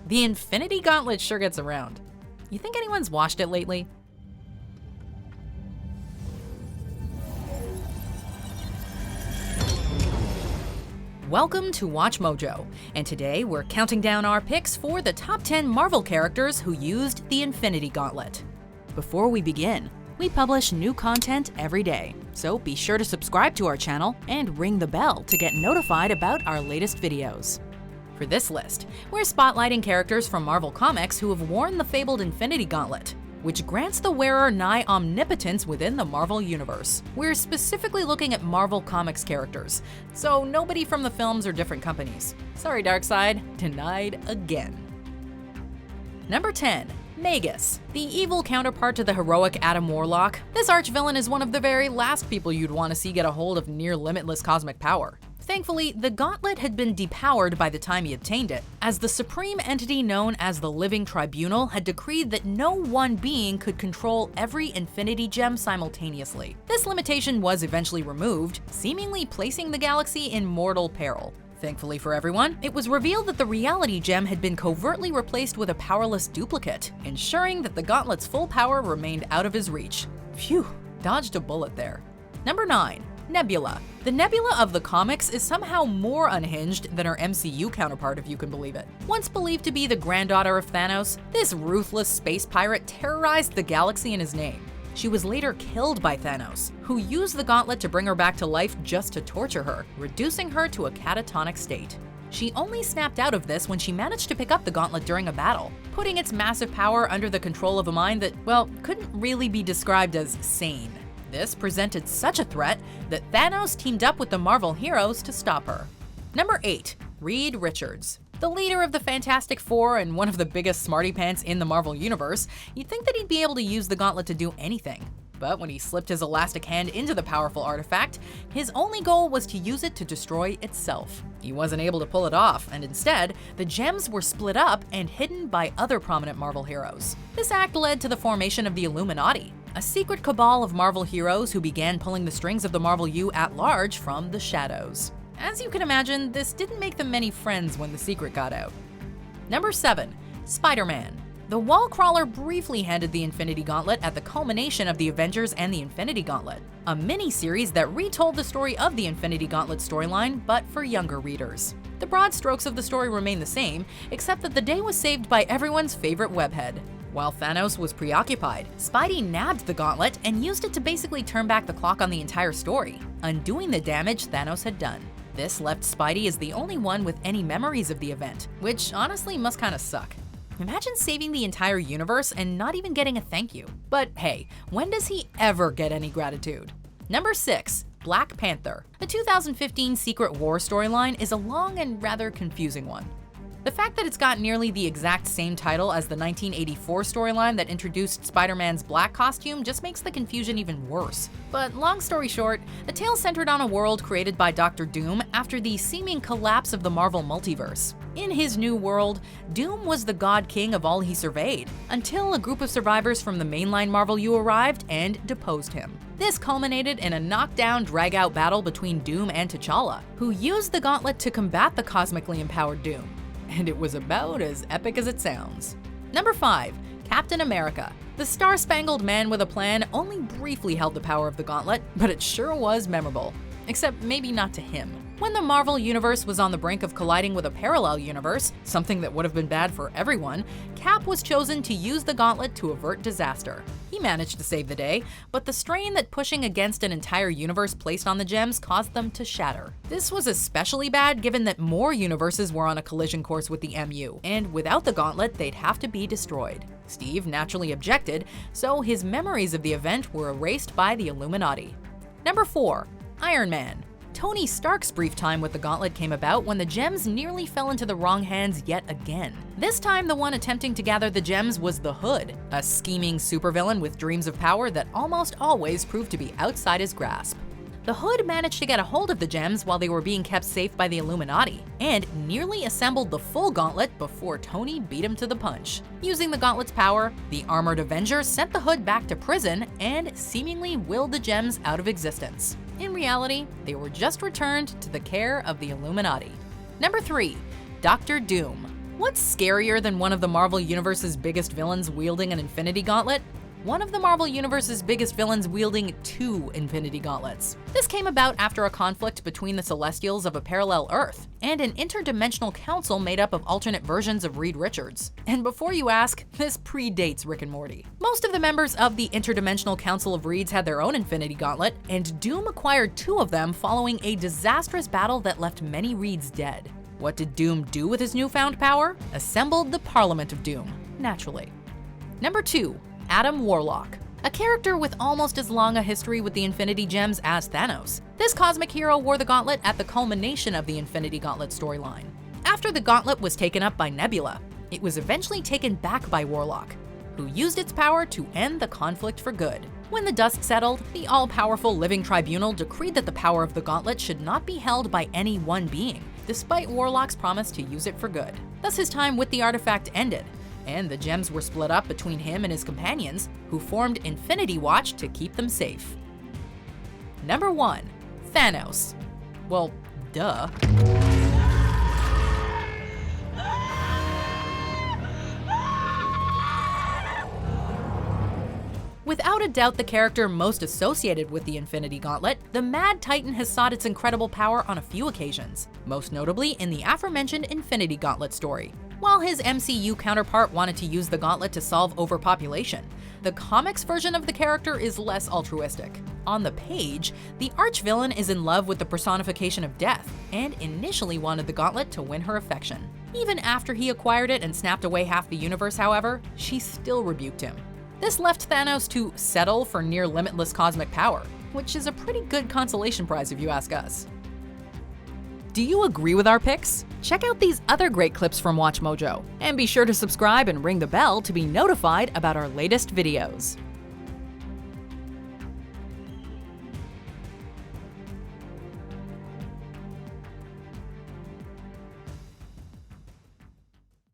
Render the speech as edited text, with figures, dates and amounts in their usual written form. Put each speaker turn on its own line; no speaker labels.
The Infinity Gauntlet sure gets around. You think anyone's watched it lately? Welcome to Watch Mojo, and today we're counting down our picks for the top 10 Marvel characters who used the Infinity Gauntlet. Before we begin, we publish new content every day, so be sure to subscribe to our channel and ring the bell to get notified about our latest videos. For this list, we're spotlighting characters from Marvel Comics who have worn the fabled Infinity Gauntlet, which grants the wearer nigh-omnipotence within the Marvel Universe. We're specifically looking at Marvel Comics characters, so nobody from the films or different companies. Sorry, Darkseid, denied again. Number 10. Magus, the evil counterpart to the heroic Adam Warlock. This archvillain is one of the very last people you'd want to see get a hold of near-limitless cosmic power. Thankfully, the gauntlet had been depowered by the time he obtained it, as the supreme entity known as the Living Tribunal had decreed that no one being could control every Infinity Gem simultaneously. This limitation was eventually removed, seemingly placing the galaxy in mortal peril. Thankfully for everyone, it was revealed that the Reality Gem had been covertly replaced with a powerless duplicate, ensuring that the gauntlet's full power remained out of his reach. Phew, dodged a bullet there. Number 9. Nebula. The Nebula of the comics is somehow more unhinged than her MCU counterpart, if you can believe it. Once believed to be the granddaughter of Thanos, this ruthless space pirate terrorized the galaxy in his name. She was later killed by Thanos, who used the gauntlet to bring her back to life just to torture her, reducing her to a catatonic state. She only snapped out of this when she managed to pick up the gauntlet during a battle, putting its massive power under the control of a mind that, well, couldn't really be described as sane. This presented such a threat that Thanos teamed up with the Marvel heroes to stop her. Number 8. Reed Richards. The leader of the Fantastic Four and one of the biggest smarty pants in the Marvel Universe, you'd think that he'd be able to use the gauntlet to do anything. But when he slipped his elastic hand into the powerful artifact, his only goal was to use it to destroy itself. He wasn't able to pull it off, and instead, the gems were split up and hidden by other prominent Marvel heroes. This act led to the formation of the Illuminati, a secret cabal of Marvel heroes who began pulling the strings of the Marvel U at large from the shadows. As you can imagine, this didn't make them many friends when the secret got out. Number 7. Spider-Man. The wall crawler briefly handed the Infinity Gauntlet at the culmination of the Avengers and the Infinity Gauntlet, a mini-series that retold the story of the Infinity Gauntlet storyline, but for younger readers. The broad strokes of the story remain the same, except that the day was saved by everyone's favorite webhead. While Thanos was preoccupied, Spidey nabbed the gauntlet and used it to basically turn back the clock on the entire story, undoing the damage Thanos had done. This left Spidey as the only one with any memories of the event, which honestly must kinda suck. Imagine saving the entire universe and not even getting a thank you. But hey, when does he ever get any gratitude? Number 6. Black Panther. The 2015 Secret War storyline is a long and rather confusing one. The fact that it's got nearly the exact same title as the 1984 storyline that introduced Spider-Man's black costume just makes the confusion even worse. But long story short, the tale centered on a world created by Dr. Doom after the seeming collapse of the Marvel multiverse. In his new world, Doom was the god king of all he surveyed, until a group of survivors from the mainline Marvel U arrived and deposed him. This culminated in a knockdown, drag-out battle between Doom and T'Challa, who used the gauntlet to combat the cosmically empowered Doom. And it was about as epic as it sounds. Number 5. Captain America. The star-spangled man with a plan only briefly held the power of the gauntlet, but it sure was memorable. Except maybe not to him. When the Marvel Universe was on the brink of colliding with a parallel universe, something that would have been bad for everyone, Cap was chosen to use the gauntlet to avert disaster. He managed to save the day, but the strain that pushing against an entire universe placed on the gems caused them to shatter. This was especially bad given that more universes were on a collision course with the MU, and without the gauntlet, they'd have to be destroyed. Steve naturally objected, so his memories of the event were erased by the Illuminati. Number 4. Iron Man. Tony Stark's brief time with the gauntlet came about when the gems nearly fell into the wrong hands yet again. This time, the one attempting to gather the gems was the Hood, a scheming supervillain with dreams of power that almost always proved to be outside his grasp. The Hood managed to get a hold of the gems while they were being kept safe by the Illuminati, and nearly assembled the full gauntlet before Tony beat him to the punch. Using the gauntlet's power, the Armored Avenger sent the Hood back to prison and seemingly willed the gems out of existence. In reality, they were just returned to the care of the Illuminati. Number 3. Dr. Doom. What's scarier than one of the Marvel Universe's biggest villains wielding an Infinity Gauntlet? One of the Marvel Universe's biggest villains wielding 2 Infinity Gauntlets. This came about after a conflict between the Celestials of a parallel Earth and an interdimensional council made up of alternate versions of Reed Richards. And before you ask, this predates Rick and Morty. Most of the members of the Interdimensional Council of Reeds had their own Infinity Gauntlet, and Doom acquired 2 of them following a disastrous battle that left many Reeds dead. What did Doom do with his newfound power? Assembled the Parliament of Doom, naturally. Number 2. Adam Warlock, a character with almost as long a history with the Infinity Gems as Thanos. This cosmic hero wore the gauntlet at the culmination of the Infinity Gauntlet storyline. After the gauntlet was taken up by Nebula, it was eventually taken back by Warlock, who used its power to end the conflict for good. When the dust settled, the all-powerful Living Tribunal decreed that the power of the gauntlet should not be held by any one being, despite Warlock's promise to use it for good. Thus his time with the artifact ended, and the gems were split up between him and his companions, who formed Infinity Watch to keep them safe. Number 1. Thanos. Well, duh. Without a doubt the character most associated with the Infinity Gauntlet, the Mad Titan has sought its incredible power on a few occasions, most notably in the aforementioned Infinity Gauntlet story. While his MCU counterpart wanted to use the gauntlet to solve overpopulation, the comics version of the character is less altruistic. On the page, the arch-villain is in love with the personification of death, and initially wanted the gauntlet to win her affection. Even after he acquired it and snapped away half the universe, however, she still rebuked him. This left Thanos to settle for near limitless cosmic power, which is a pretty good consolation prize if you ask us. Do you agree with our picks? Check out these other great clips from WatchMojo, and be sure to subscribe and ring the bell to be notified about our latest videos.